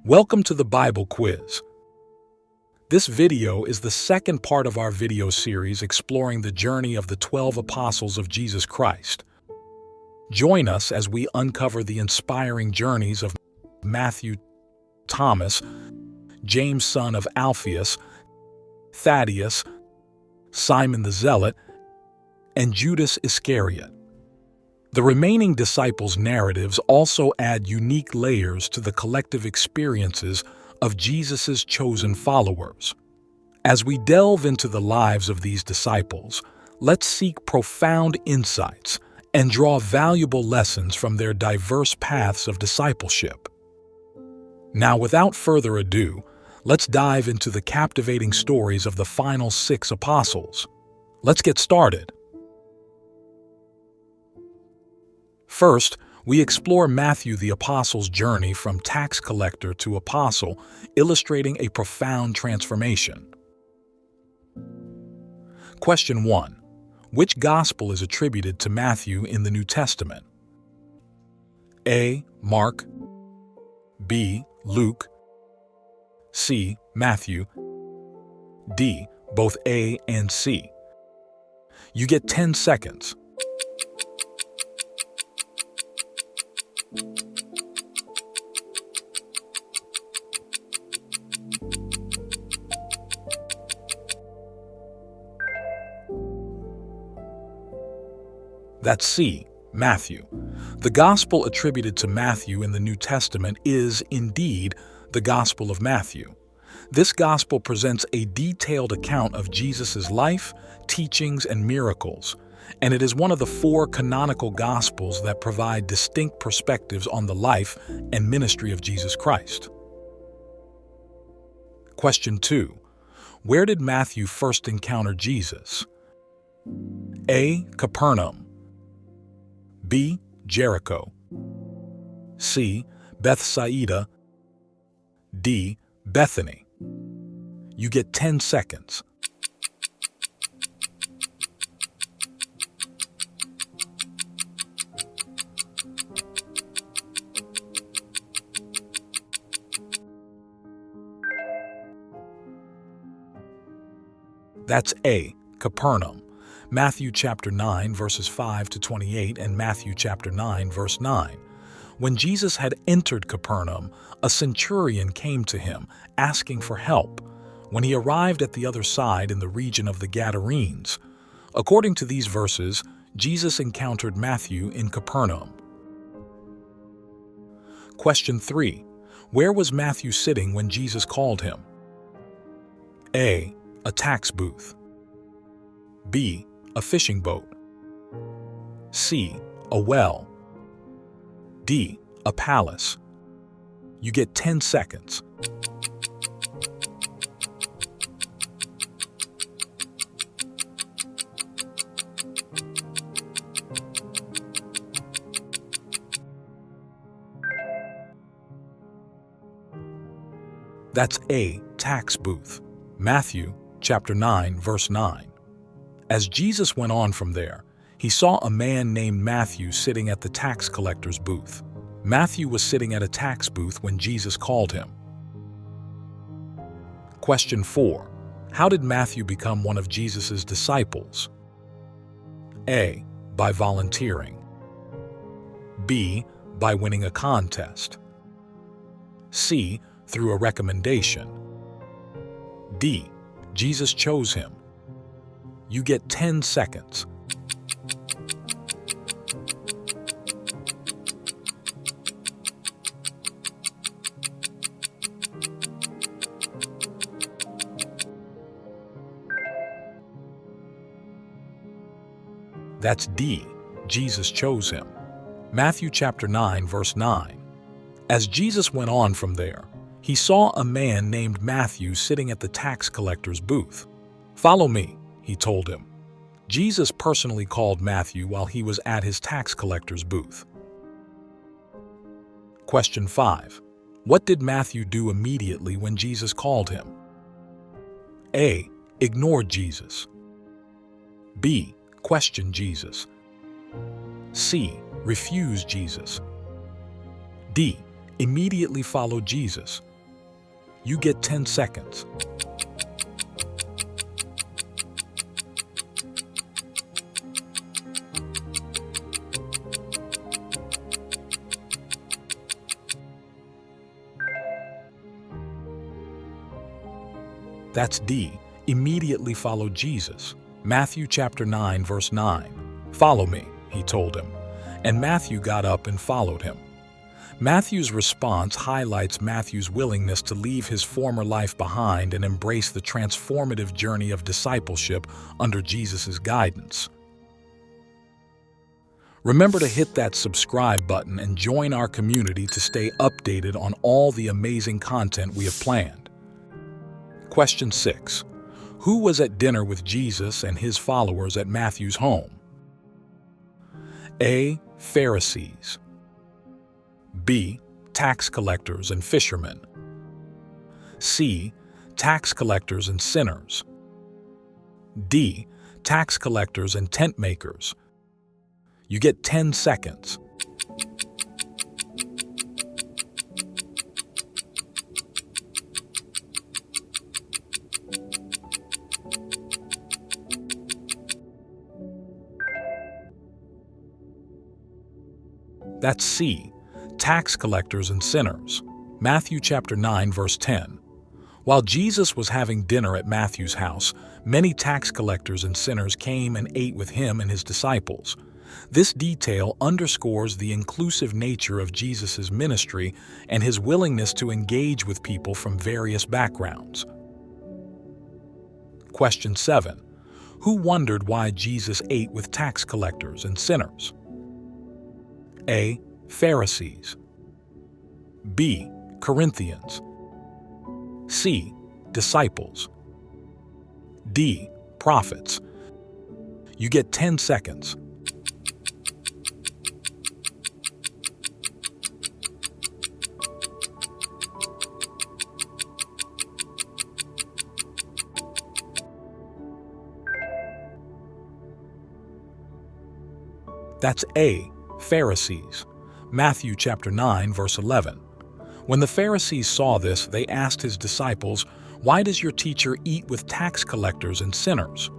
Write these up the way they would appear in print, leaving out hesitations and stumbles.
Welcome to the Bible Quiz. This video is the second part of our video series exploring the journey of the 12 apostles of Jesus Christ. Join us as we uncover the inspiring journeys of Matthew, Thomas, James son of Alphaeus, Thaddius, Simon the Zealot, and Judas Iscariot. The remaining disciples' narratives also add unique layers to the collective experiences of Jesus' chosen followers. As we delve into the lives of these disciples, let's seek profound insights and draw valuable lessons from their diverse paths of discipleship. Now, without further ado, let's dive into the captivating stories of the final 6 apostles. Let's get started. First, we explore Matthew the apostle's journey from tax collector to apostle, illustrating a profound transformation. Question 1. Which gospel is attributed to Matthew in the New Testament? A. Mark, B. Luke, C. Matthew, D. Both A and C. You get 10 seconds. That's C, Matthew. The gospel attributed to Matthew in the New Testament is, indeed, the Gospel of Matthew. This gospel presents a detailed account of Jesus' life, teachings, and miracles, and it is one of the 4 canonical gospels that provide distinct perspectives on the life and ministry of Jesus Christ. Question 2. Where did Matthew first encounter Jesus? A. Capernaum, B. Jericho, C. Bethsaida, D. Bethany. You get 10 seconds. That's A. Capernaum. Matthew chapter 9 verses 5 to 28 and Matthew chapter 9 verse 9. When Jesus had entered Capernaum, a centurion came to him, asking for help. When he arrived at the other side in the region of the Gadarenes, according to these verses, Jesus encountered Matthew in Capernaum. Question 3. Where was Matthew sitting when Jesus called him? A. A tax booth, B. A fishing boat, C. A well, D. A palace. You get 10 seconds. That's A. Tax booth. Matthew chapter 9 verse 9. As Jesus went on from there, he saw a man named Matthew sitting at the tax collector's booth. Matthew was sitting at a tax booth when Jesus called him. Question 4. How did Matthew become one of Jesus' disciples? A. By volunteering, B. By winning a contest, C. Through a recommendation, D. Jesus chose him. You get 10 seconds. That's D. Jesus chose him. Matthew chapter 9 verse 9. As Jesus went on from there, he saw a man named Matthew sitting at the tax collector's booth. "Follow me," he told him. Jesus personally called Matthew while he was at his tax collector's booth. Question 5. What did Matthew do immediately when Jesus called him? A. Ignored Jesus, B. Questioned Jesus, C. Refused Jesus, D. Immediately followed Jesus. You get 10 seconds. That's D. Immediately followed Jesus. Matthew chapter 9, verse 9. "Follow me," he told him. And Matthew got up and followed him. Matthew's response highlights Matthew's willingness to leave his former life behind and embrace the transformative journey of discipleship under Jesus' guidance. Remember to hit that subscribe button and join our community to stay updated on all the amazing content we have planned. Question 6. Who was at dinner with Jesus and his followers at Matthew's home? A. Pharisees. B. Tax collectors and fishermen. C. Tax collectors and sinners. D. Tax collectors and tent makers. You get 10 seconds. That's C. Tax collectors and sinners. Matthew chapter 9, verse 10. While Jesus was having dinner at Matthew's house, many tax collectors and sinners came and ate with him and his disciples. This detail underscores the inclusive nature of Jesus' ministry and his willingness to engage with people from various backgrounds. Question 7. Who wondered why Jesus ate with tax collectors and sinners? A. Pharisees. B. Corinthians. C. Disciples. D. Prophets. You get 10 seconds. That's A. Pharisees. Matthew chapter 9, verse 11. When the Pharisees saw this, they asked his disciples, "Why does your teacher eat with tax collectors and sinners?"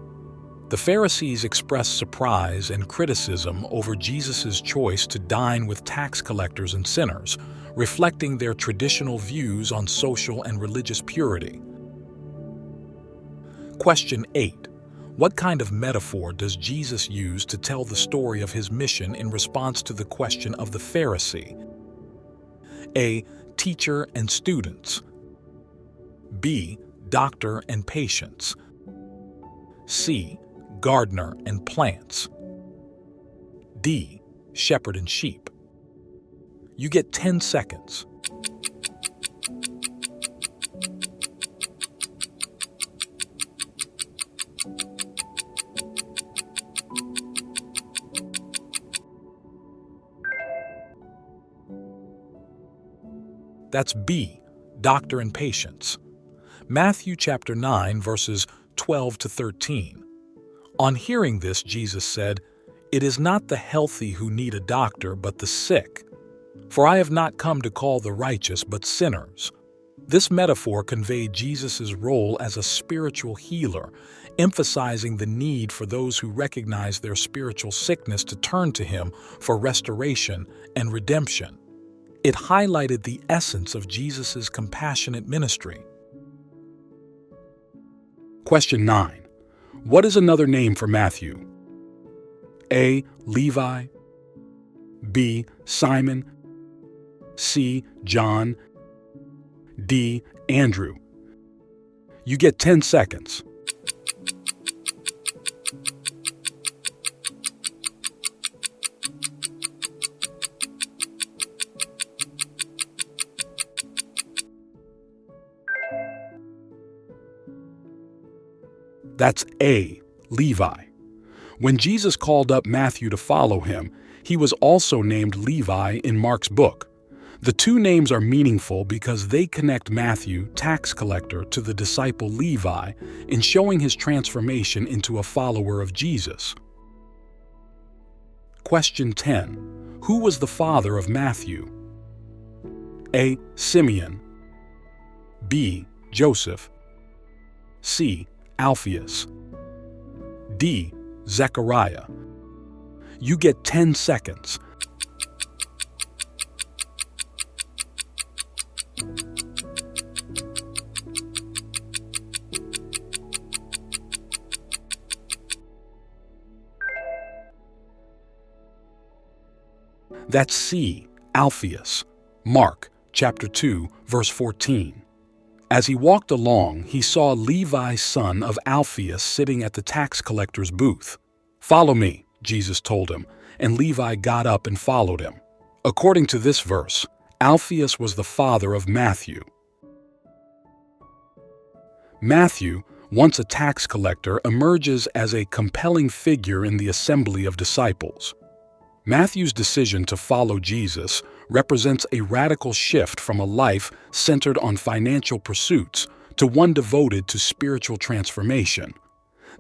The Pharisees expressed surprise and criticism over Jesus' choice to dine with tax collectors and sinners, reflecting their traditional views on social and religious purity. Question 8. What kind of metaphor does Jesus use to tell the story of his mission in response to the question of the Pharisee? A. Teacher and students. B. Doctor and patients. C. Gardener and plants. D. Shepherd and sheep. You get 10 seconds. That's B. Doctor and patients. Matthew chapter 9, verses 12 to 13. On hearing this, Jesus said, "It is not the healthy who need a doctor, but the sick. For I have not come to call the righteous, but sinners." This metaphor conveyed Jesus' role as a spiritual healer, emphasizing the need for those who recognize their spiritual sickness to turn to him for restoration and redemption. It highlighted the essence of Jesus' compassionate ministry. Question 9. What is another name for Matthew? A. Levi. B. Simon. C. John. D. Andrew. You get 10 seconds. That's A. Levi. When Jesus called up Matthew to follow him, he was also named Levi in Mark's book. The two names are meaningful because they connect Matthew, tax collector, to the disciple Levi in showing his transformation into a follower of Jesus. Question 10. Who was the father of Matthew? A. Simeon. B. Joseph, C. Alphaeus, D. Zechariah. You get 10 seconds. That's C. Alphaeus. Mark chapter 2, verse 14. As he walked along, he saw Levi, son of Alphaeus, sitting at the tax collector's booth. "Follow me," Jesus told him, and Levi got up and followed him. According to this verse, Alphaeus was the father of Matthew. Matthew, once a tax collector, emerges as a compelling figure in the assembly of disciples. Matthew's decision to follow Jesus represents a radical shift from a life centered on financial pursuits to one devoted to spiritual transformation.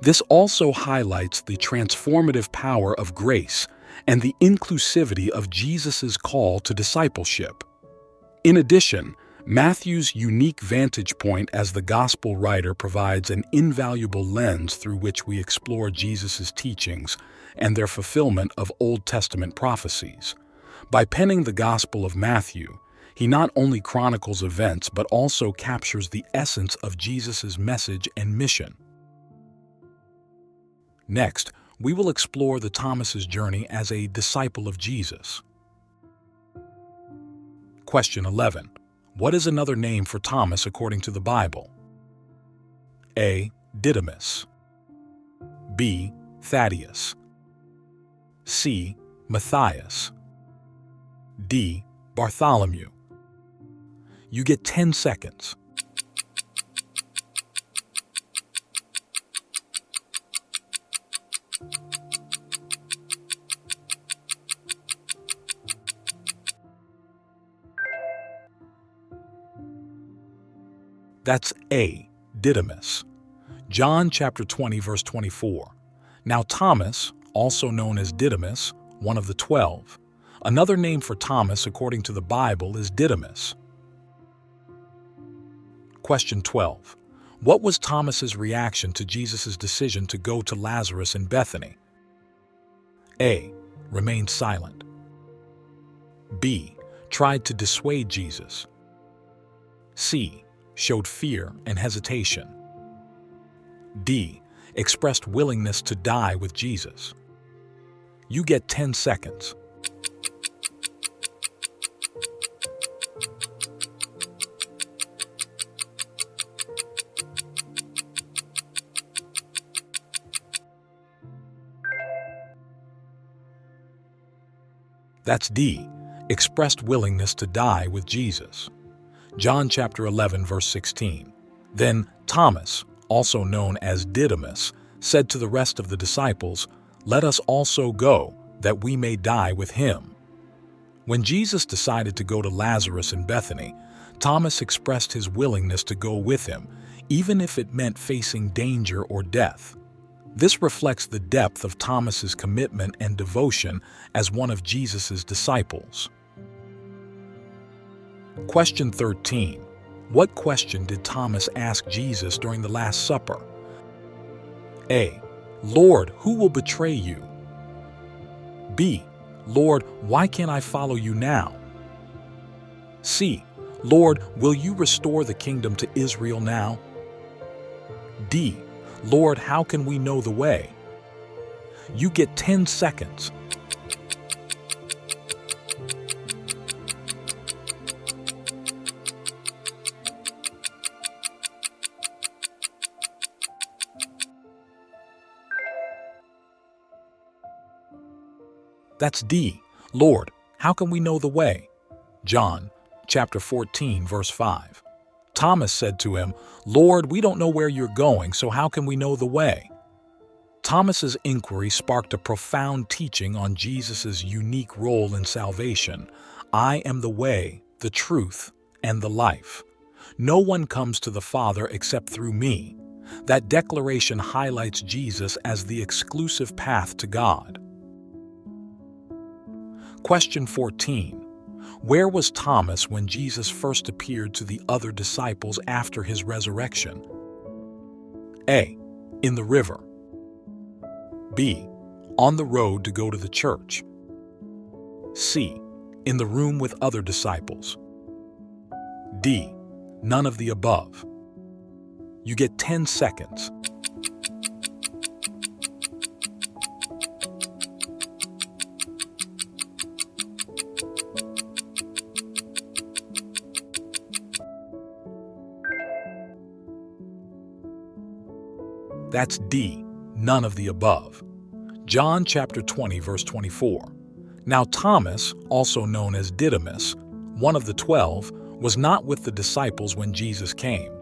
This also highlights the transformative power of grace and the inclusivity of Jesus' call to discipleship. In addition, Matthew's unique vantage point as the gospel writer provides an invaluable lens through which we explore Jesus' teachings and their fulfillment of Old Testament prophecies. By penning the Gospel of Matthew, he not only chronicles events but also captures the essence of Jesus' message and mission. Next, we will explore the Thomas's journey as a disciple of Jesus. Question 11. What is another name for Thomas according to the Bible? A. Didymus, B. Thaddius, C. Matthias, D. Bartholomew. You get 10 seconds. That's A. Didymus. John chapter 20, verse 24. Now Thomas, also known as Didymus, one of the 12. Another name for Thomas according to the Bible is Didymus. Question 12. What was Thomas's reaction to Jesus' decision to go to Lazarus in Bethany? A. Remained silent. B. Tried to dissuade Jesus. C. Showed fear and hesitation. D. Expressed willingness to die with Jesus. You get 10 seconds. That's D. Expressed willingness to die with Jesus. John chapter 11, verse 16. Then Thomas, also known as Didymus, said to the rest of the disciples, "Let us also go, that we may die with him." When Jesus decided to go to Lazarus in Bethany, Thomas expressed his willingness to go with him, even if it meant facing danger or death. This reflects the depth of Thomas's commitment and devotion as one of Jesus' disciples. Question 13. What question did Thomas ask Jesus during the Last Supper? A. Lord, who will betray you? B. Lord, why can't I follow you now? C. Lord, will you restore the kingdom to Israel now? D. Lord, how can we know the way? You get 10 seconds. That's D. Lord, how can we know the way? John chapter 14, verse 5. Thomas said to him, Lord, we don't know where you're going, so how can we know the way? Thomas's inquiry sparked a profound teaching on Jesus' unique role in salvation. I am the way, the truth, and the life. No one comes to the Father except through me. That declaration highlights Jesus as the exclusive path to God. Question 14. Where was Thomas when Jesus first appeared to the other disciples after his resurrection? A. In the river. B. On the road to go to the church. C. In the room with other disciples. D. None of the above. You get 10 seconds. That's D. None of the above. John chapter 20, verse 24. Now Thomas, also known as Didymus, one of the 12, was not with the disciples when Jesus came.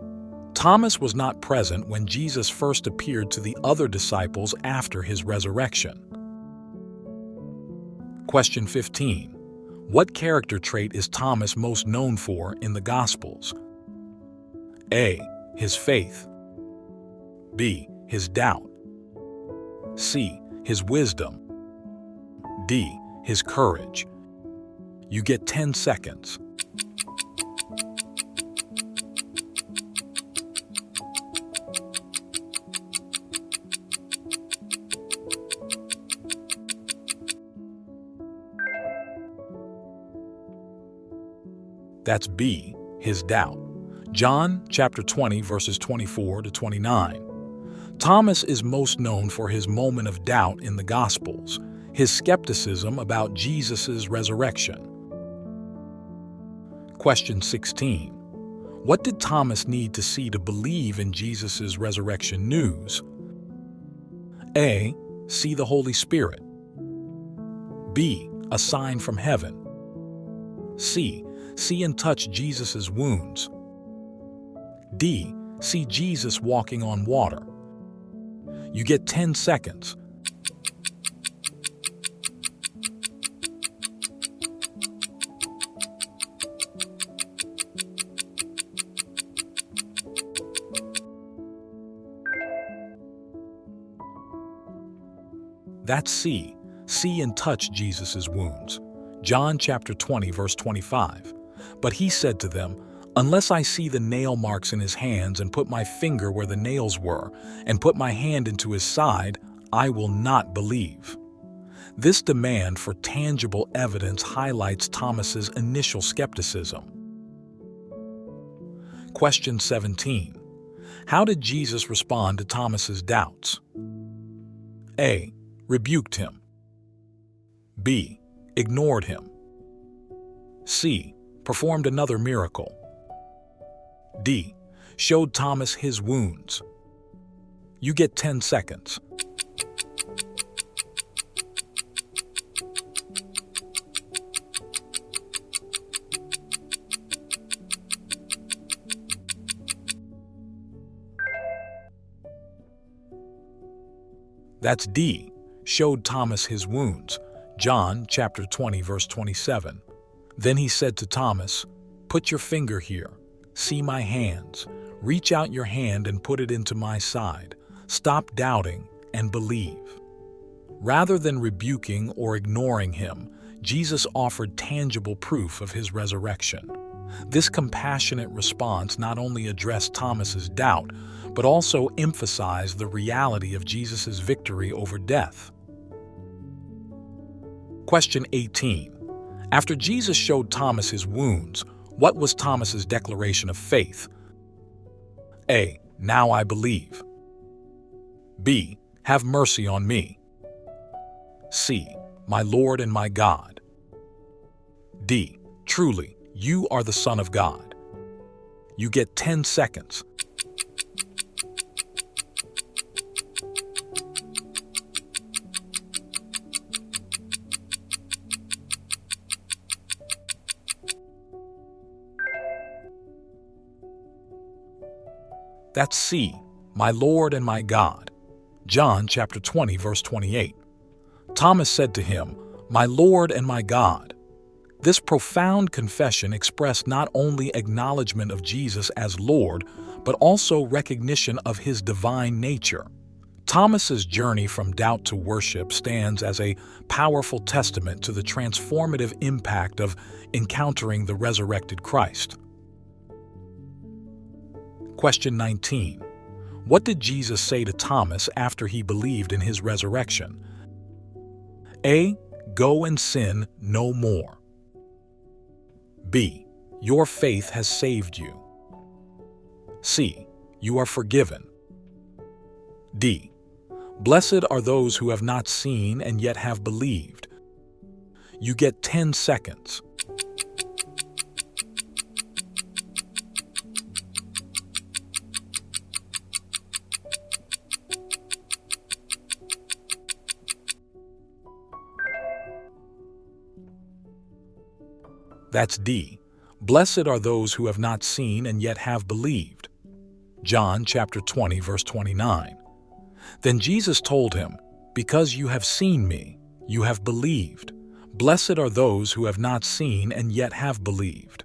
Thomas was not present when Jesus first appeared to the other disciples after his resurrection. Question 15. What character trait is Thomas most known for in the Gospels? A. His faith. B. His doubt. C. His wisdom. D. His courage. You get 10 seconds. That's B. His doubt. John chapter 20, verses 24 to 29. Thomas is most known for his moment of doubt in the Gospels, his skepticism about Jesus' resurrection. Question 16. What did Thomas need to see to believe in Jesus' resurrection news? A. See the Holy Spirit. B. A sign from heaven. C. See and touch Jesus' wounds. D. See Jesus walking on water. You get 10 seconds. That's C. See and touch Jesus' wounds. John chapter 20, verse 25. But he said to them, Unless I see the nail marks in his hands and put my finger where the nails were and put my hand into his side, I will not believe. This demand for tangible evidence highlights Thomas's initial skepticism. Question 17. How did Jesus respond to Thomas's doubts? A. Rebuked him. B. Ignored him. C. Performed another miracle. D. Showed Thomas his wounds. You get 10 seconds. That's D. Showed Thomas his wounds. John chapter 20, verse 27. Then he said to Thomas, Put your finger here. See my hands. Reach out your hand and put it into my side. Stop doubting and believe. Rather than rebuking or ignoring him, Jesus offered tangible proof of his resurrection. This compassionate response not only addressed Thomas's doubt, but also emphasized the reality of Jesus' victory over death. Question 18. After Jesus showed Thomas his wounds, what was Thomas's declaration of faith? A. Now I believe. B. Have mercy on me. C. My Lord and my God. D. Truly, you are the Son of God. You get 10 seconds. That's C. My Lord and my God. John chapter 20, verse 28. Thomas said to him, My Lord and my God. This profound confession expressed not only acknowledgement of Jesus as Lord, but also recognition of his divine nature. Thomas's journey from doubt to worship stands as a powerful testament to the transformative impact of encountering the resurrected Christ. Question 19. What did Jesus say to Thomas after he believed in his resurrection? A. Go and sin no more. B. Your faith has saved you. C. You are forgiven. D. Blessed are those who have not seen and yet have believed. You get 10 seconds. That's D. Blessed are those who have not seen and yet have believed. John chapter 20, verse 29. Then Jesus told him, Because you have seen me, you have believed. Blessed are those who have not seen and yet have believed.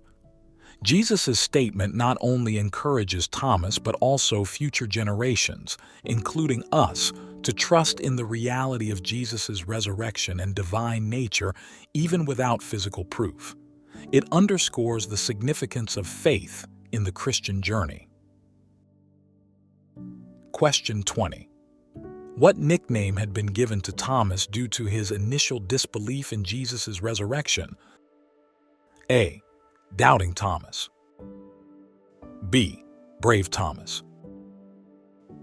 Jesus' statement not only encourages Thomas but also future generations, including us, to trust in the reality of Jesus' resurrection and divine nature even without physical proof. It underscores the significance of faith in the Christian journey. Question 20. What nickname had been given to Thomas due to his initial disbelief in Jesus' resurrection? A. Doubting Thomas. B. Brave Thomas.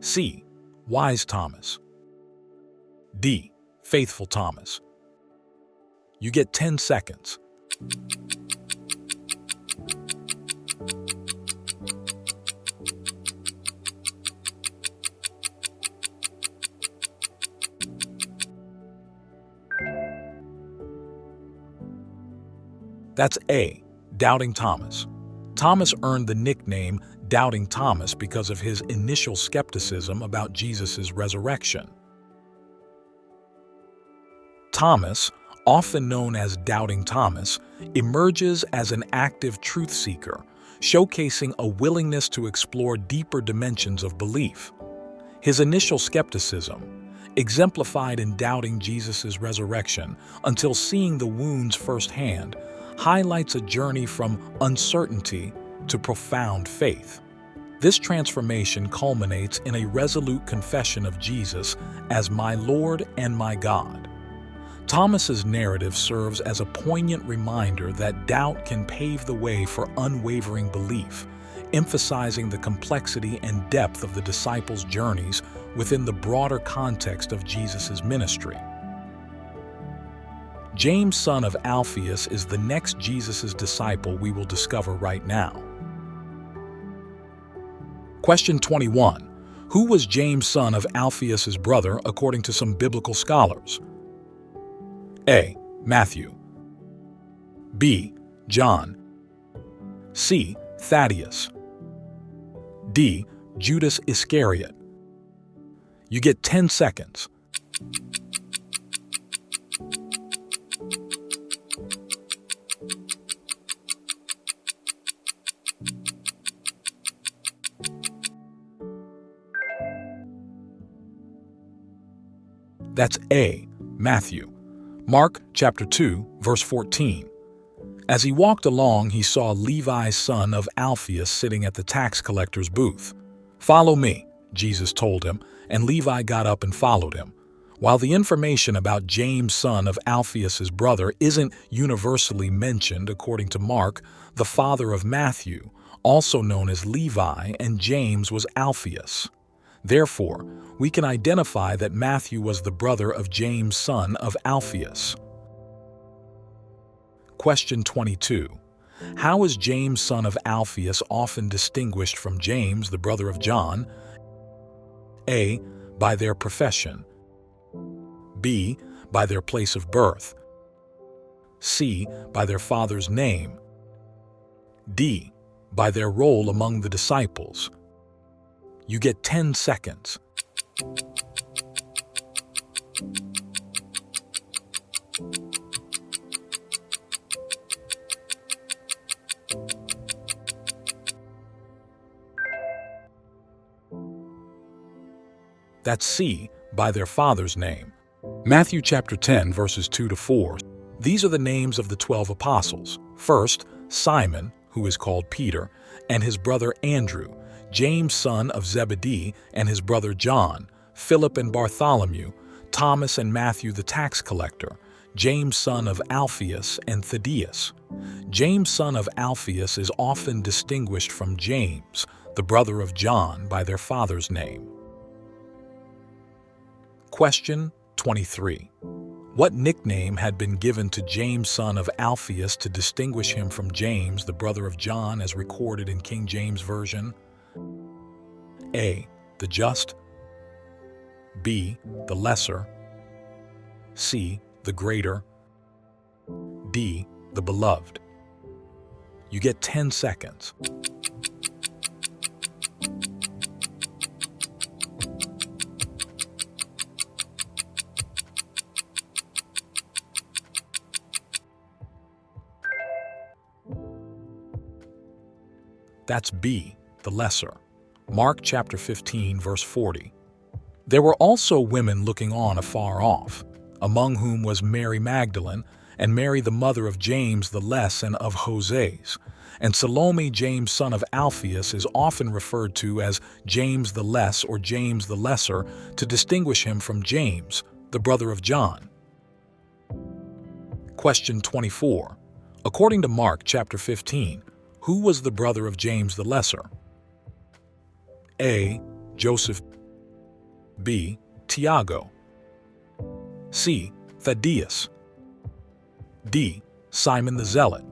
C. Wise Thomas. D. Faithful Thomas. You get 10 seconds. That's A. Doubting Thomas. Thomas earned the nickname Doubting Thomas because of his initial skepticism about Jesus' resurrection. Thomas, often known as Doubting Thomas, emerges as an active truth seeker, showcasing a willingness to explore deeper dimensions of belief. His initial skepticism, exemplified in doubting Jesus' resurrection until seeing the wounds firsthand, highlights a journey from uncertainty to profound faith. This transformation culminates in a resolute confession of Jesus as my Lord and my God. Thomas's narrative serves as a poignant reminder that doubt can pave the way for unwavering belief, emphasizing the complexity and depth of the disciples' journeys within the broader context of Jesus' ministry. James, son of Alphaeus, is the next Jesus' disciple we will discover right now. Question 21. Who was James, son of Alphaeus' brother, according to some biblical scholars? A. Matthew. B. John. C. Thaddius. D. Judas Iscariot. You get 10 seconds. That's A. Matthew. Mark chapter 2, verse 14. As he walked along, he saw Levi, son of Alphaeus, sitting at the tax collector's booth. "Follow me," Jesus told him, and Levi got up and followed him. While the information about James, son of Alphaeus' brother, isn't universally mentioned according to Mark, the father of Matthew, also known as Levi, and James was Alphaeus. Therefore, we can identify that Matthew was the brother of James, son of Alphaeus. Question 22. How is James, son of Alphaeus, often distinguished from James, the brother of John? A. By their profession. B. By their place of birth. C. By their father's name. D. By their role among the disciples. You get 10 seconds. That's C, by their father's name. Matthew chapter 10, verses 2 to 4. These are the names of the 12 apostles. First, Simon, who is called Peter, and his brother Andrew, James son of Zebedee and his brother John, Philip and Bartholomew, Thomas and Matthew the tax collector, James son of Alphaeus and Thaddius. James son of Alphaeus is often distinguished from James, the brother of John, by their father's name. Question 23. What nickname had been given to James son of Alphaeus to distinguish him from James, the brother of John, as recorded in King James Version? A, the just. B, the lesser. C, the greater. D, the beloved. You get 10 seconds. That's B, the lesser. Mark chapter 15, verse 40. There were also women looking on afar off, among whom was Mary Magdalene, and Mary the mother of James the Less and of Joses. And Salome, James son of Alphaeus, is often referred to as James the Less or James the Lesser to distinguish him from James, the brother of John. Question 24. According to Mark chapter 15, who was the brother of James the Lesser? A, Joseph. B, Tiago. C, Thaddius. D, Simon the Zealot.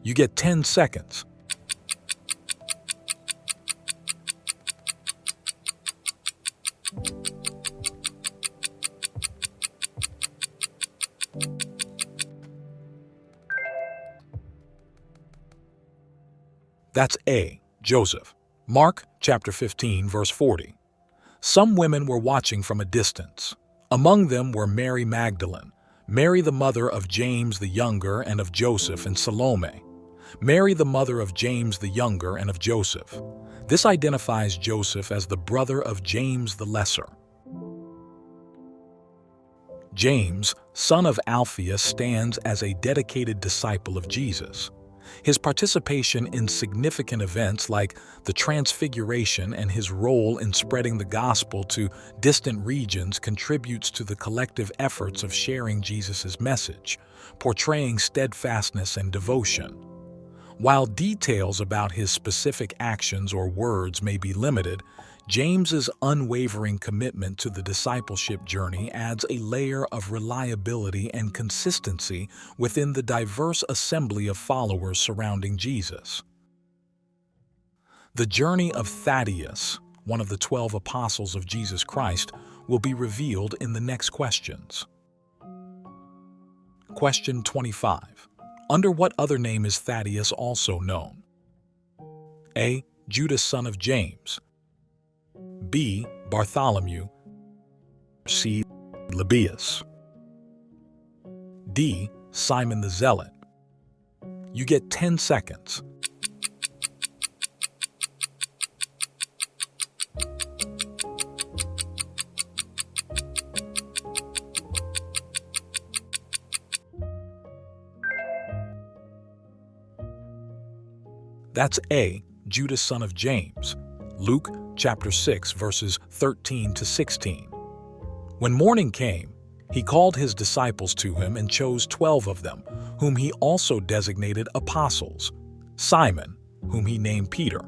You get 10 seconds. That's A, Joseph. Mark chapter 15, verse 40. Some women were watching from a distance. Among them were Mary Magdalene, Mary the mother of James the Younger and of Joseph, and Salome. Mary the mother of James the Younger and of Joseph. This identifies Joseph as the brother of James the Lesser. James, son of Alphaeus, stands as a dedicated disciple of Jesus. His participation in significant events like the Transfiguration and his role in spreading the gospel to distant regions contributes to the collective efforts of sharing Jesus' message, portraying steadfastness and devotion. While details about his specific actions or words may be limited, James's unwavering commitment to the discipleship journey adds a layer of reliability and consistency within the diverse assembly of followers surrounding Jesus. The journey of Thaddius, one of the 12 apostles of Jesus Christ, will be revealed in the next questions. Question 25. Under what other name is Thaddius also known? A, Judas son of James. B, Bartholomew. C, Lebbaeus. D, Simon the Zealot. You get 10 seconds. That's A, Judas son of James. Luke chapter 6, verses 13 to 16. When morning came, he called his disciples to him and chose 12 of them, whom he also designated apostles: Simon, whom he named Peter,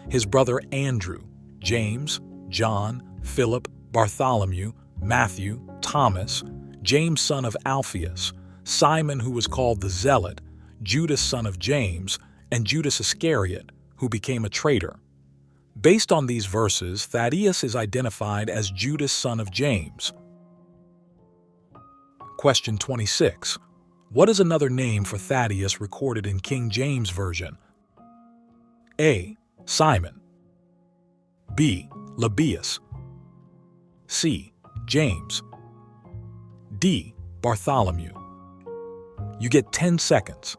his brother Andrew, James, John, Philip, Bartholomew, Matthew, Thomas, James son of Alphaeus, Simon who was called the Zealot, Judas son of James, and Judas Iscariot, who became a traitor. Based on these verses, Thaddius is identified as Judas son of James. Question 26. What is another name for Thaddius recorded in King James Version? A, Simon. B, Lebbaeus. C, James. D, Bartholomew. You get 10 seconds.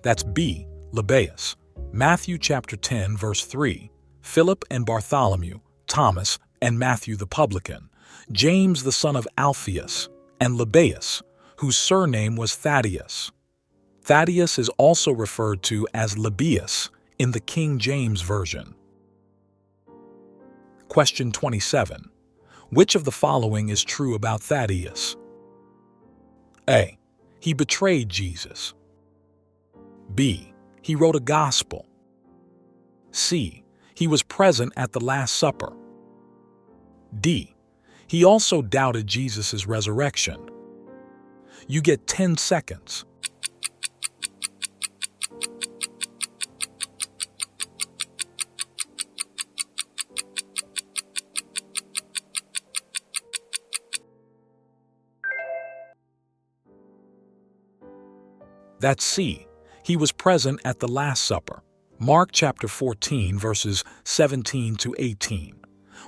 That's B. Lebbaeus. Matthew chapter 10, verse 3. Philip and Bartholomew, Thomas and Matthew the publican, James the son of Alphaeus, and Lebbaeus, whose surname was Thaddius. Thaddius is also referred to as Lebbaeus in the King James Version. Question 27. Which of the following is true about Thaddius? A. He betrayed Jesus. B. He wrote a gospel. C. He was present at the Last Supper. D. He also doubted Jesus' resurrection. You get 10 seconds. That's C. He was present at the Last Supper. Mark chapter 14, verses 17 to 18.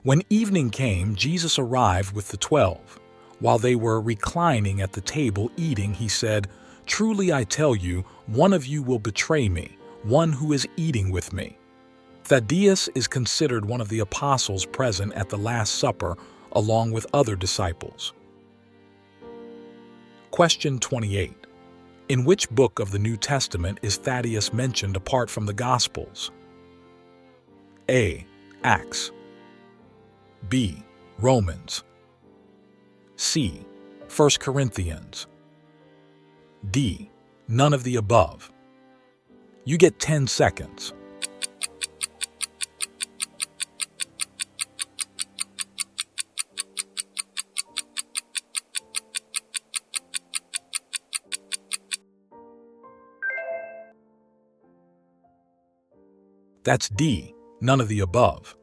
When evening came, Jesus arrived with the 12. While they were reclining at the table eating, he said, "Truly I tell you, one of you will betray me, one who is eating with me." Thaddius is considered one of the apostles present at the Last Supper, along with other disciples. Question 28. In which book of the New Testament is Thaddius mentioned apart from the Gospels? A. Acts. B. Romans. C. 1 Corinthians. D. None of the above. You get 10 seconds. That's D. None of the above.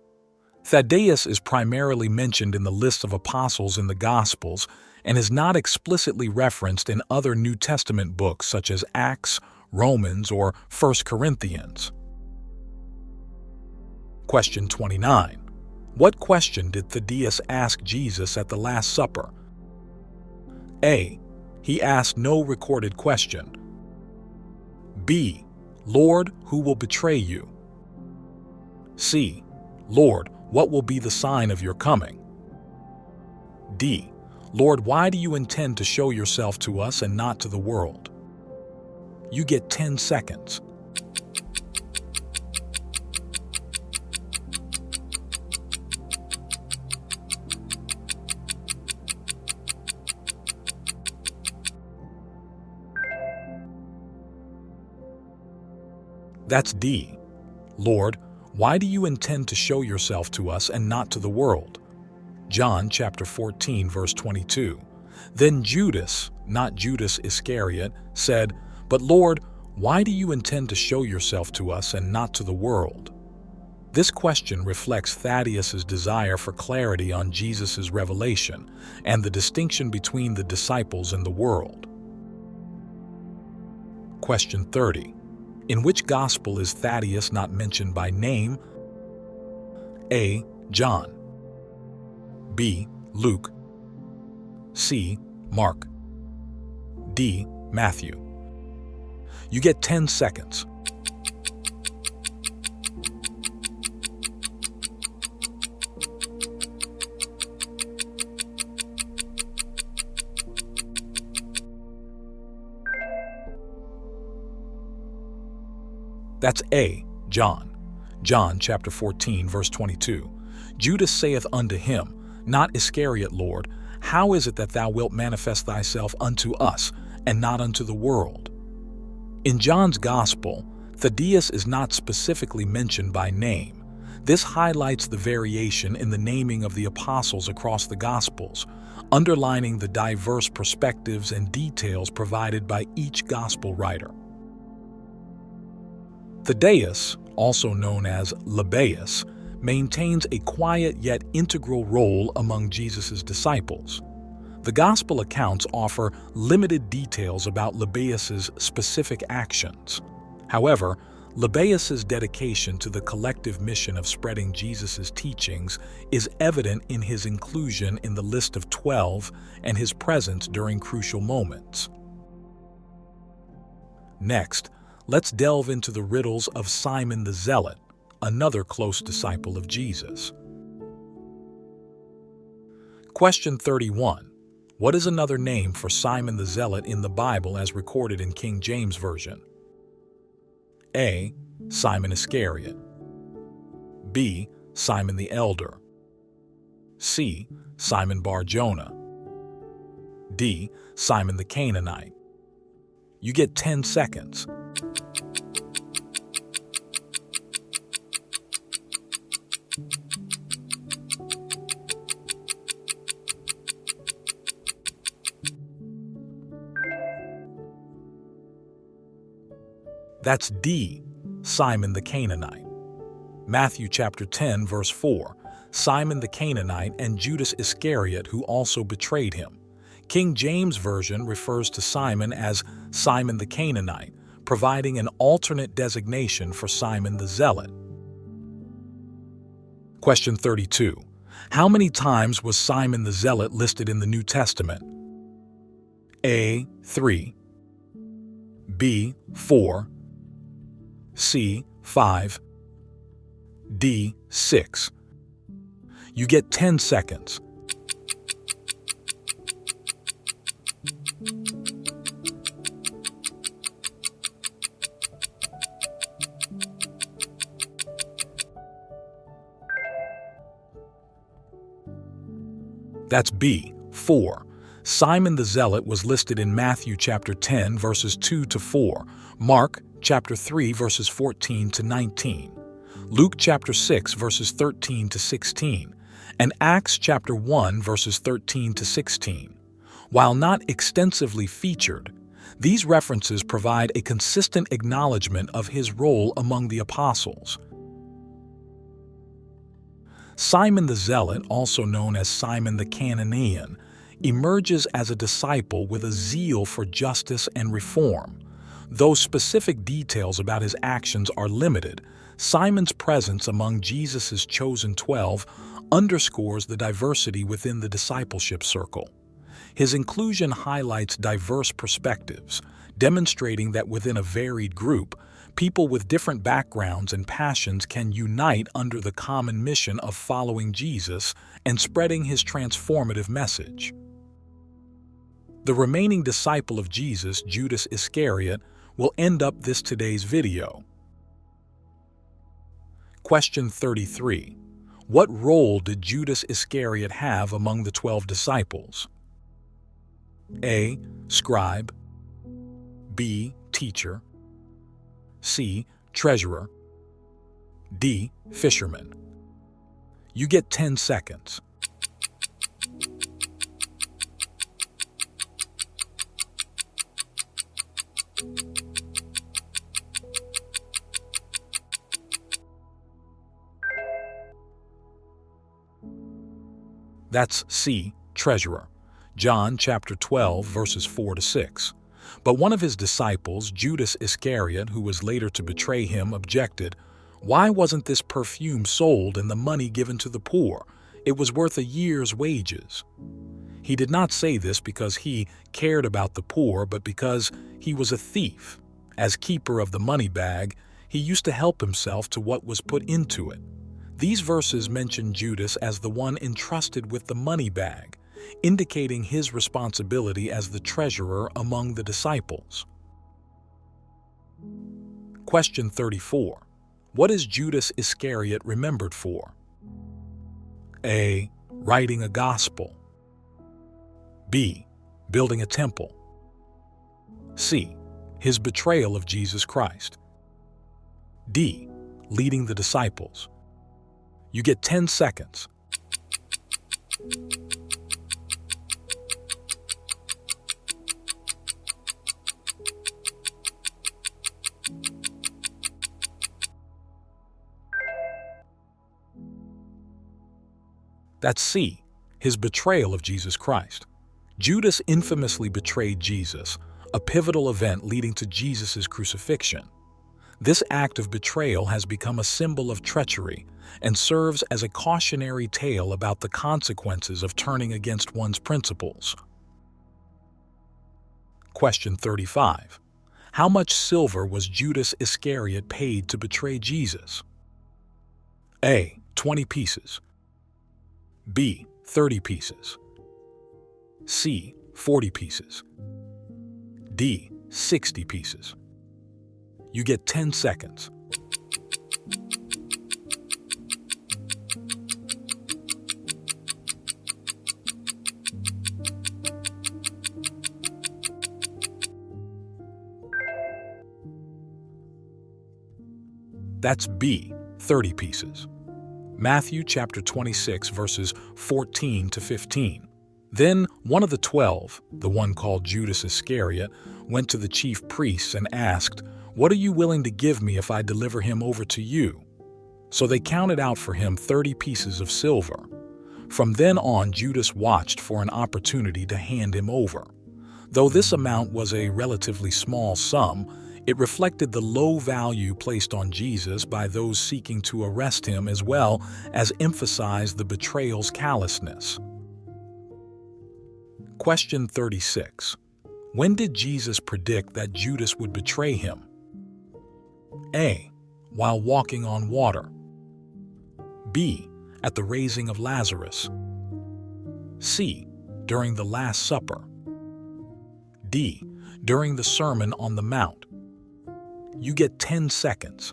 Thaddeus is primarily mentioned in the list of apostles in the Gospels and is not explicitly referenced in other New Testament books such as Acts, Romans, or 1 Corinthians. Question 29. What question did Thaddeus ask Jesus at the Last Supper? A. He asked no recorded question. B. Lord, who will betray you? C. Lord, what will be the sign of your coming? D. Lord, why do you intend to show yourself to us and not to the world? You get 10 seconds. That's D. Lord, why do you intend to show yourself to us and not to the world? John chapter 14, verse 22. Then Judas, not Judas Iscariot, said, "But Lord, why do you intend to show yourself to us and not to the world?" This question reflects Thaddeus' desire for clarity on Jesus' revelation and the distinction between the disciples and the world. Question 30. In which gospel is Thaddeus not mentioned by name? A. John. B. Luke. C. Mark. D. Matthew. You get 10 seconds. That's A. John. John chapter 14, verse 22. Judas saith unto him, Not Iscariot, Lord, how is it that thou wilt manifest thyself unto us, and not unto the world? In John's Gospel, Thaddeus is not specifically mentioned by name. This highlights the variation in the naming of the apostles across the Gospels, underlining the diverse perspectives and details provided by each Gospel writer. Thaddeus, also known as Lebbaeus, maintains a quiet yet integral role among Jesus' disciples. The Gospel accounts offer limited details about Lebbaeus' specific actions. However, Lebbaeus' dedication to the collective mission of spreading Jesus' teachings is evident in his inclusion in the list of 12 and his presence during crucial moments. Next, let's delve into the riddles of Simon the Zealot, another close disciple of Jesus. Question 31. What is another name for Simon the Zealot in the Bible as recorded in King James Version? A. Simon Iscariot. B. Simon the Elder. C. Simon Bar-Jonah. D. Simon the Canaanite. You get 10 seconds. That's D. Simon the Canaanite. Matthew chapter 10, verse 4. Simon the Canaanite and Judas Iscariot, who also betrayed him. King James Version refers to Simon as Simon the Canaanite, providing an alternate designation for Simon the Zealot. Question 32. How many times was Simon the Zealot listed in the New Testament? A. 3. B. 4. C. 5. D. 6. You get 10 seconds. That's B. 4. Simon the Zealot was listed in Matthew chapter 10, verses 2 to 4, Mark chapter 3, verses 14 to 19, Luke chapter 6, verses 13 to 16, and Acts chapter 1, verses 13 to 16. While not extensively featured, these references provide a consistent acknowledgement of his role among the apostles. Simon the Zealot, also known as Simon the Canaanian, emerges as a disciple with a zeal for justice and reform. Though specific details about his actions are limited, Simon's presence among Jesus' chosen 12 underscores the diversity within the discipleship circle. His inclusion highlights diverse perspectives, demonstrating that within a varied group, people with different backgrounds and passions can unite under the common mission of following Jesus and spreading his transformative message. The remaining disciple of Jesus, Judas Iscariot, will end up today's video. Question 33. What role did Judas Iscariot have among the 12 disciples? A. Scribe. B. Teacher. C. Treasurer. D. Fisherman. You get 10 seconds. That's C. Treasurer. John chapter 12, verses 4 to 6. But one of his disciples, Judas Iscariot, who was later to betray him, objected, "Why wasn't this perfume sold and the money given to the poor? It was worth a year's wages." He did not say this because he cared about the poor, but because he was a thief. As keeper of the money bag, he used to help himself to what was put into it. These verses mention Judas as the one entrusted with the money bag, indicating his responsibility as the treasurer among the disciples. Question 34. What is Judas Iscariot remembered for? A. Writing a gospel. B. Building a temple. C. His betrayal of Jesus Christ. D. Leading the disciples. You get 10 seconds. That's C. His betrayal of Jesus Christ. Judas infamously betrayed Jesus, a pivotal event leading to Jesus' crucifixion. This act of betrayal has become a symbol of treachery and serves as a cautionary tale about the consequences of turning against one's principles. Question 35. How much silver was Judas Iscariot paid to betray Jesus? A. 20 pieces. B. 30 pieces. C. 40 pieces. D. 60 pieces. You get 10 seconds. That's B, 30 pieces. Matthew chapter 26, verses 14 to 15. Then one of the 12, the one called Judas Iscariot, went to the chief priests and asked, "What are you willing to give me if I deliver him over to you?" So they counted out for him 30 pieces of silver. From then on, Judas watched for an opportunity to hand him over. Though this amount was a relatively small sum, it reflected the low value placed on Jesus by those seeking to arrest him, as well as emphasized the betrayal's callousness. Question 36. When did Jesus predict that Judas would betray him? A. While walking on water. B. At the raising of Lazarus. C. During the Last Supper. D. During the Sermon on the Mount. You get 10 seconds.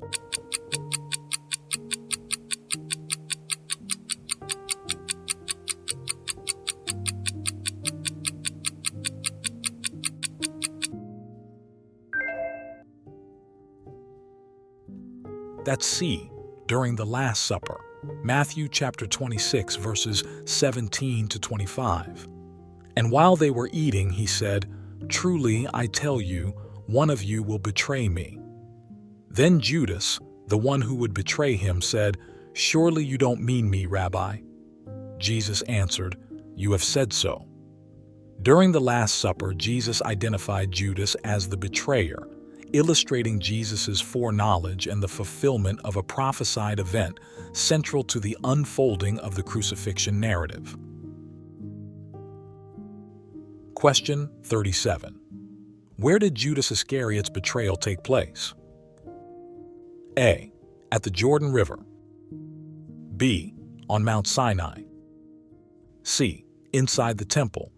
That's C, during the Last Supper. Matthew chapter 26, verses 17 to 25. And while they were eating, he said, "Truly, I tell you, one of you will betray me." Then Judas, the one who would betray him, said, "Surely you don't mean me, Rabbi." Jesus answered, "You have said so." During the Last Supper, Jesus identified Judas as the betrayer, illustrating Jesus' foreknowledge and the fulfillment of a prophesied event central to the unfolding of the crucifixion narrative. Question 37. Where did Judas Iscariot's betrayal take place? A. At the Jordan River. B. On Mount Sinai. C. Inside the temple.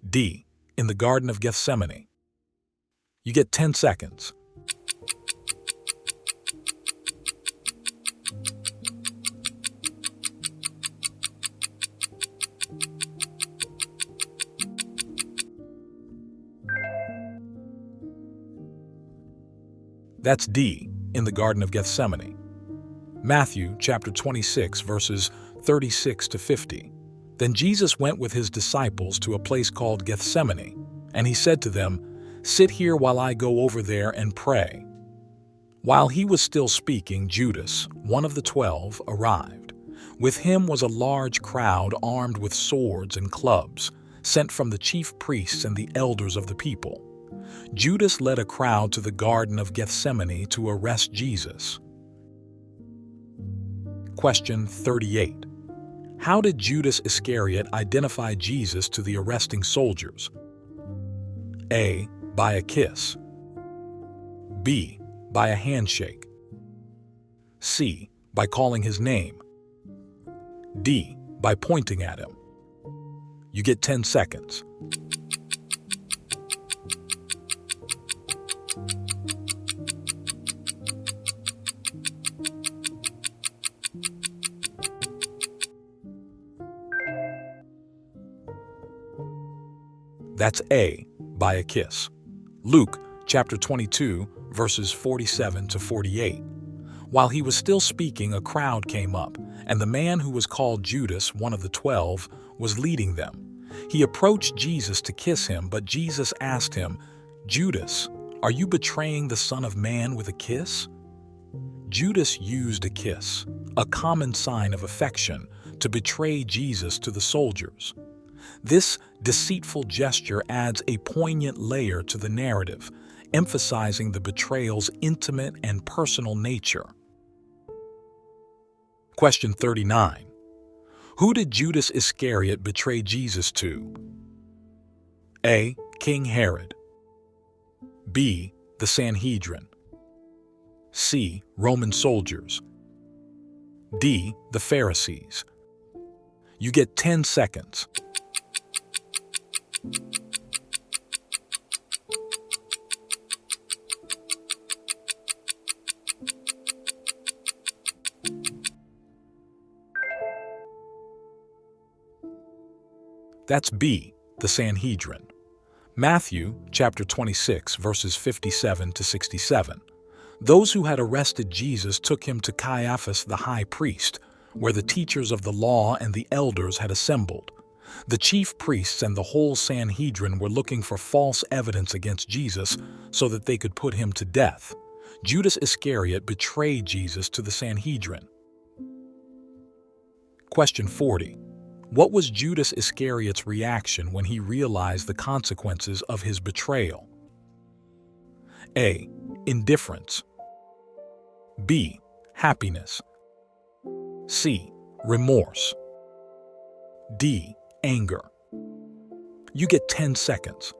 D. In the Garden of Gethsemane. You get 10 seconds. That's D, in the Garden of Gethsemane. Matthew chapter 26, verses 36 to 50. Then Jesus went with his disciples to a place called Gethsemane, and he said to them, "Sit here while I go over there and pray." While he was still speaking, Judas, one of the 12, arrived. With him was a large crowd armed with swords and clubs, sent from the chief priests and the elders of the people. Judas led a crowd to the Garden of Gethsemane to arrest Jesus. Question 38. How did Judas Iscariot identify Jesus to the arresting soldiers? A. By a kiss. B. By a handshake. C. By calling his name. D. By pointing at him. You get 10 seconds. That's A, by a kiss. Luke chapter 22, verses 47 to 48. While he was still speaking, a crowd came up, and the man who was called Judas, one of the 12, was leading them. He approached Jesus to kiss him, but Jesus asked him, "Judas, are you betraying the Son of Man with a kiss?" Judas used a kiss, a common sign of affection, to betray Jesus to the soldiers. This deceitful gesture adds a poignant layer to the narrative, emphasizing the betrayal's intimate and personal nature. Question 39. Who did Judas Iscariot betray Jesus to? A. King Herod. B. The Sanhedrin. C. Roman soldiers. D. The Pharisees. You get 10 seconds. That's B. The Sanhedrin. Matthew chapter 26, verses 57 to 67. Those who had arrested Jesus took him to Caiaphas the high priest, where the teachers of the law and the elders had assembled. The chief priests and the whole Sanhedrin were looking for false evidence against Jesus so that they could put him to death. Judas Iscariot betrayed Jesus to the Sanhedrin. Question 40. What was Judas Iscariot's reaction when he realized the consequences of his betrayal? A. Indifference. B. Happiness. C. Remorse. D. Anger. You get 10 seconds.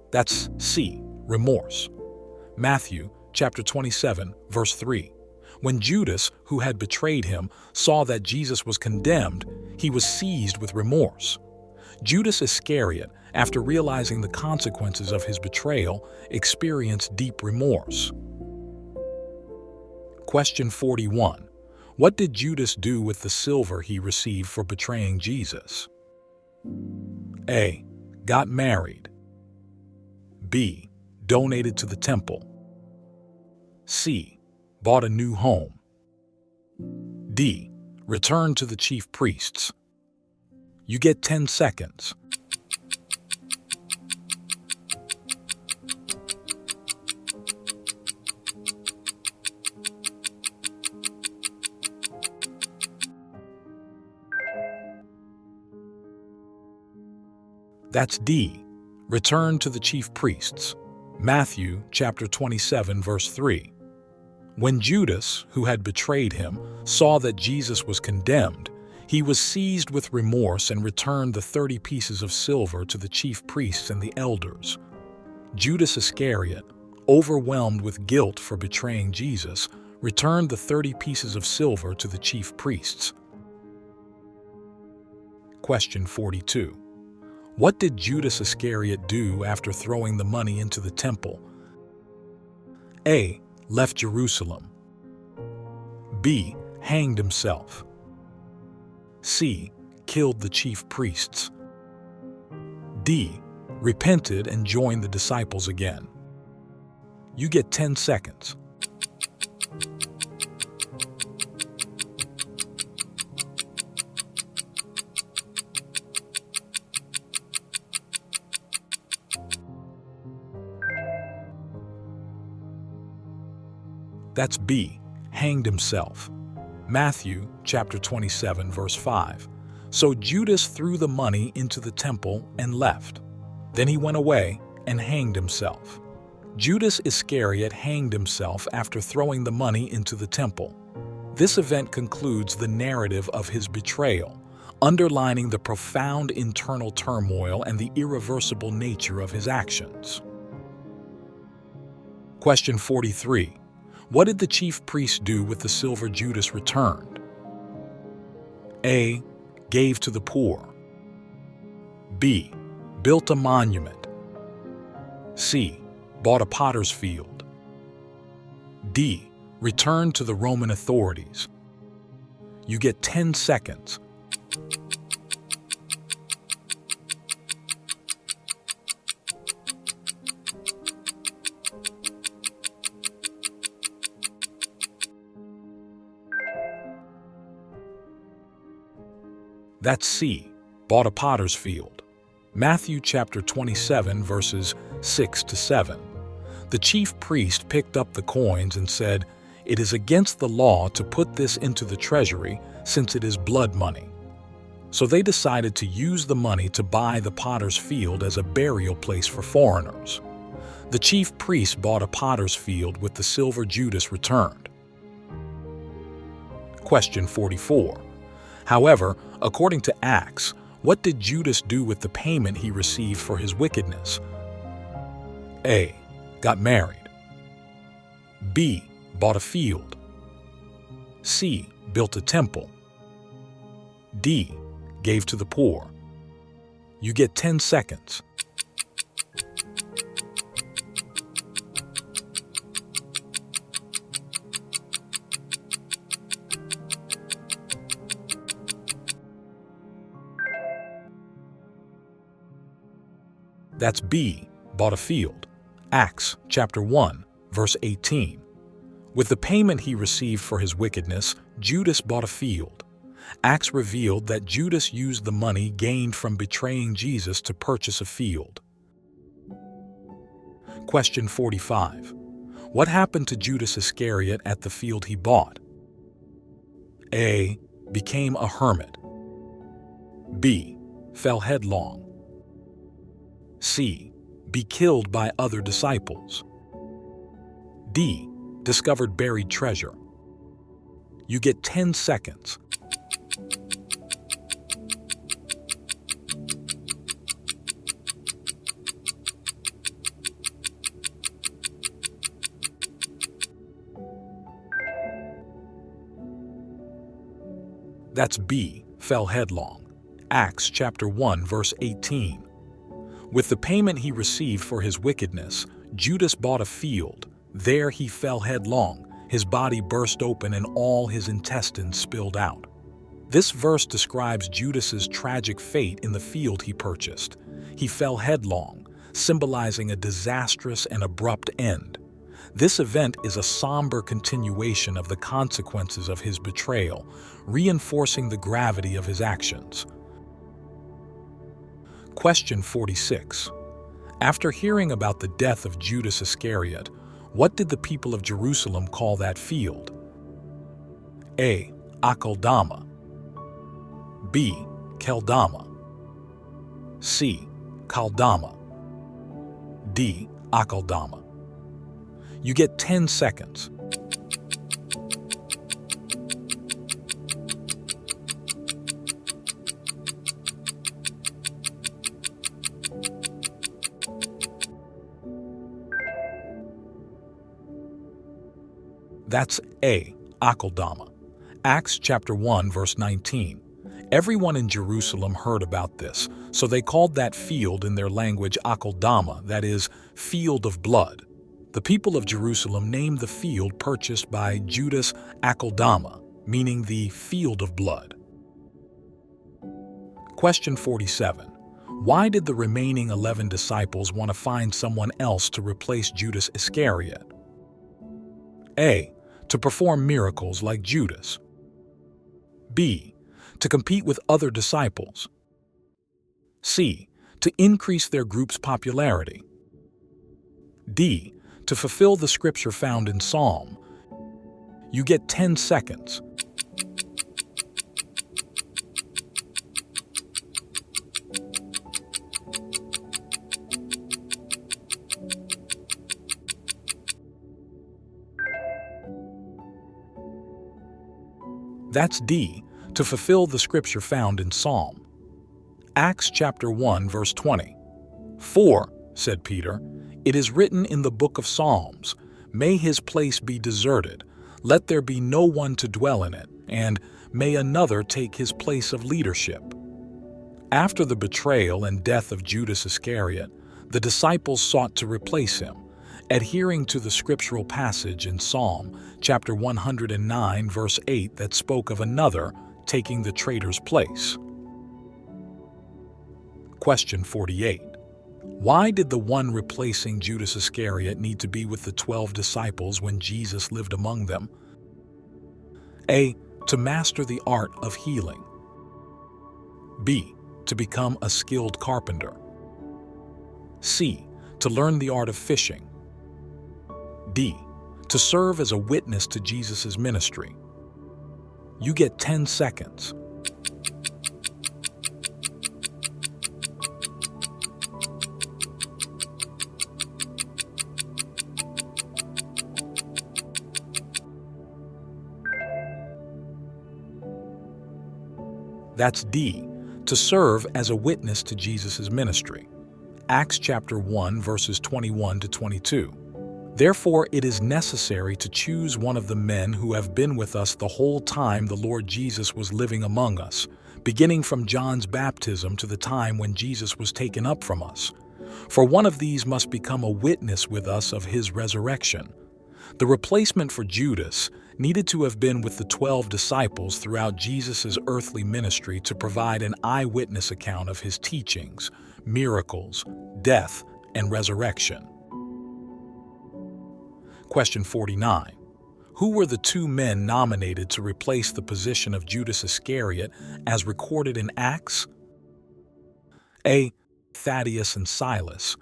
That's C. Remorse. Matthew chapter 27, verse 3. When Judas, who had betrayed him, saw that Jesus was condemned, he was seized with remorse. Judas Iscariot, after realizing the consequences of his betrayal, experienced deep remorse. Question 41. What did Judas do with the silver he received for betraying Jesus? A. Got married. B. Donated to the temple. C. Bought a new home. D. Returned to the chief priests. You get 10 seconds. That's D. Returned to the chief priests. Matthew chapter 27, verse 3. When Judas, who had betrayed him, saw that Jesus was condemned, he was seized with remorse and returned the 30 pieces of silver to the chief priests and the elders. Judas Iscariot, overwhelmed with guilt for betraying Jesus, returned the 30 pieces of silver to the chief priests. Question 42. What did Judas Iscariot do after throwing the money into the temple? A. Left Jerusalem. B. Hanged himself. C. Killed the chief priests. D. Repented and joined the disciples again. You get 10 seconds. That's B. Hanged himself. Matthew chapter 27, verse 5. So Judas threw the money into the temple and left. Then he went away and hanged himself. Judas Iscariot hanged himself after throwing the money into the temple. This event concludes the narrative of his betrayal, underlining the profound internal turmoil and the irreversible nature of his actions. Question 43. What did the chief priest do with the silver Judas returned? A. Gave to the poor. B. Built a monument. C. Bought a potter's field. D. Returned to the Roman authorities. You get 10 seconds. That's C. Bought a potter's field. Matthew chapter 27, verses 6 to 7. The chief priest picked up the coins and said, "It is against the law to put this into the treasury, since it is blood money." So they decided to use the money to buy the potter's field as a burial place for foreigners. The chief priest bought a potter's field with the silver Judas returned. Question 44. However, according to Acts, what did Judas do with the payment he received for his wickedness? A. Got married. B. Bought a field. C. Built a temple. D. Gave to the poor. You get 10 seconds. That's B. Bought a field. Acts chapter 1, verse 18. With the payment he received for his wickedness, Judas bought a field. Acts revealed that Judas used the money gained from betraying Jesus to purchase a field. Question 45. What happened to Judas Iscariot at the field he bought? A. Became a hermit. B. Fell headlong. C. Be killed by other disciples. D. Discovered buried treasure. You get 10 seconds. That's B. Fell headlong. Acts chapter 1, verse 18. With the payment he received for his wickedness, Judas bought a field. There he fell headlong. His body burst open and all his intestines spilled out. This verse describes Judas's tragic fate in the field he purchased. He fell headlong, symbolizing a disastrous and abrupt end. This event is a somber continuation of the consequences of his betrayal, reinforcing the gravity of his actions. Question 46. After hearing about the death of Judas Iscariot, what did the people of Jerusalem call that field? A. Akeldama. B. Keldama. C. Kaldama. D. Akeldama. You get 10 seconds. That's A. Akeldama. Acts chapter 1, verse 19. Everyone in Jerusalem heard about this, so they called that field in their language Akeldama, that is, field of blood. The people of Jerusalem named the field purchased by Judas Akeldama, meaning the field of blood. Question 47. Why did the remaining 11 disciples want to find someone else to replace Judas Iscariot? A. To perform miracles like Judas. B. To compete with other disciples. C. To increase their group's popularity. D. To fulfill the scripture found in Psalm. You get 10 seconds. That's D. To fulfill the scripture found in Psalm. Acts chapter 1, verse 20. "For," said Peter, "it is written in the book of Psalms, may his place be deserted, let there be no one to dwell in it, and may another take his place of leadership." After the betrayal and death of Judas Iscariot, the disciples sought to replace him, adhering to the scriptural passage in Psalm chapter 109, verse 8 that spoke of another taking the traitor's place. Question 48. Why did the one replacing Judas Iscariot need to be with the 12 disciples when Jesus lived among them? A. To master the art of healing. B. To become a skilled carpenter. C. To learn the art of fishing. D. To serve as a witness to Jesus' ministry. You get 10 seconds. That's D, to serve as a witness to Jesus' ministry. Acts chapter 1, verses 21 to 22. Therefore, it is necessary to choose one of the men who have been with us the whole time the Lord Jesus was living among us, beginning from John's baptism to the time when Jesus was taken up from us. For one of these must become a witness with us of his resurrection. The replacement for Judas needed to have been with the 12 disciples throughout Jesus' earthly ministry to provide an eyewitness account of his teachings, miracles, death, and resurrection. Question 49. Who were the two men nominated to replace the position of Judas Iscariot as recorded in Acts? A. Thaddius and Silas.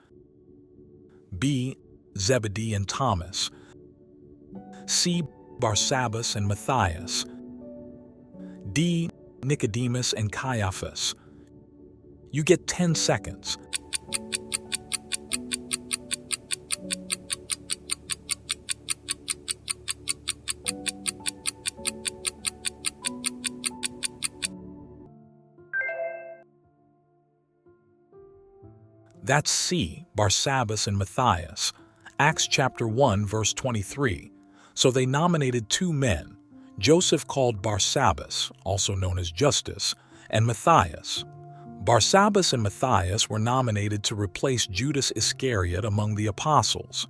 B. Zebedee and Thomas. C. Barsabbas and Matthias. D. Nicodemus and Caiaphas. You get 10 seconds. That's C, Barsabbas and Matthias. Acts chapter 1, verse 23. So they nominated two men, Joseph called Barsabbas, also known as Justus, and Matthias. Barsabbas and Matthias were nominated to replace Judas Iscariot among the apostles.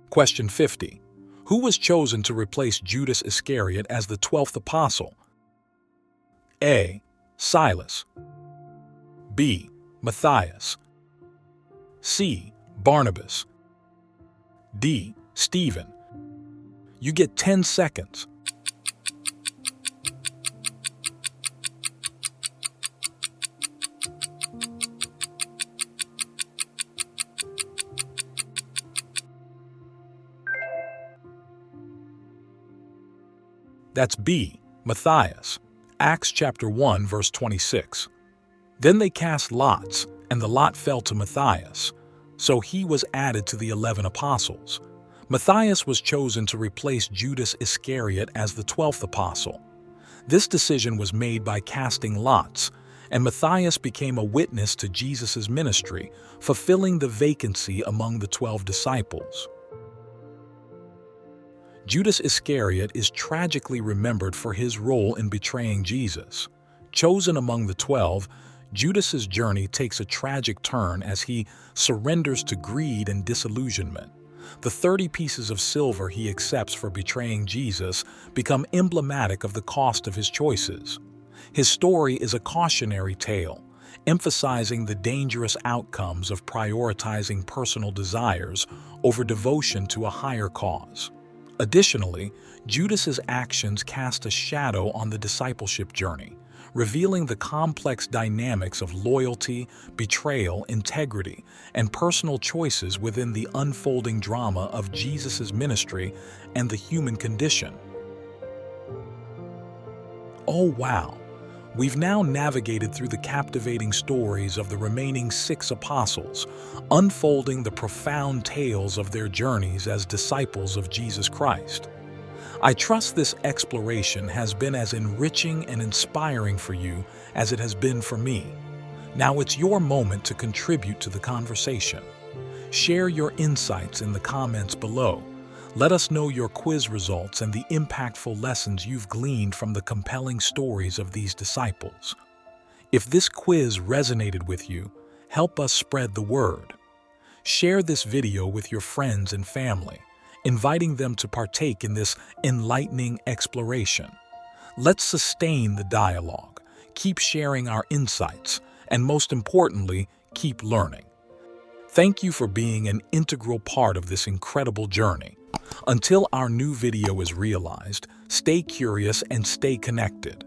Question 50. Who was chosen to replace Judas Iscariot as the 12th apostle? A. Silas. B. Matthias. C. Barnabas. D. Stephen. You get 10 seconds. That's B. Matthias. Acts chapter 1, verse 26. Then they cast lots, and the lot fell to Matthias. So he was added to the 11 apostles. Matthias was chosen to replace Judas Iscariot as the 12th apostle. This decision was made by casting lots, and Matthias became a witness to Jesus' ministry, fulfilling the vacancy among the 12 disciples. Judas Iscariot is tragically remembered for his role in betraying Jesus. Chosen among the 12, Judas's journey takes a tragic turn as he surrenders to greed and disillusionment. The 30 pieces of silver he accepts for betraying Jesus become emblematic of the cost of his choices. His story is a cautionary tale, emphasizing the dangerous outcomes of prioritizing personal desires over devotion to a higher cause. Additionally, Judas's actions cast a shadow on the discipleship journey, revealing the complex dynamics of loyalty, betrayal, integrity, and personal choices within the unfolding drama of Jesus' ministry and the human condition. Oh wow! We've now navigated through the captivating stories of the remaining 6 apostles, unfolding the profound tales of their journeys as disciples of Jesus Christ. I trust this exploration has been as enriching and inspiring for you as it has been for me. Now it's your moment to contribute to the conversation. Share your insights in the comments below. Let us know your quiz results and the impactful lessons you've gleaned from the compelling stories of these disciples. If this quiz resonated with you, help us spread the word. Share this video with your friends and family, inviting them to partake in this enlightening exploration. Let's sustain the dialogue, keep sharing our insights, and most importantly, keep learning. Thank you for being an integral part of this incredible journey. Until our new video is realized, stay curious and stay connected.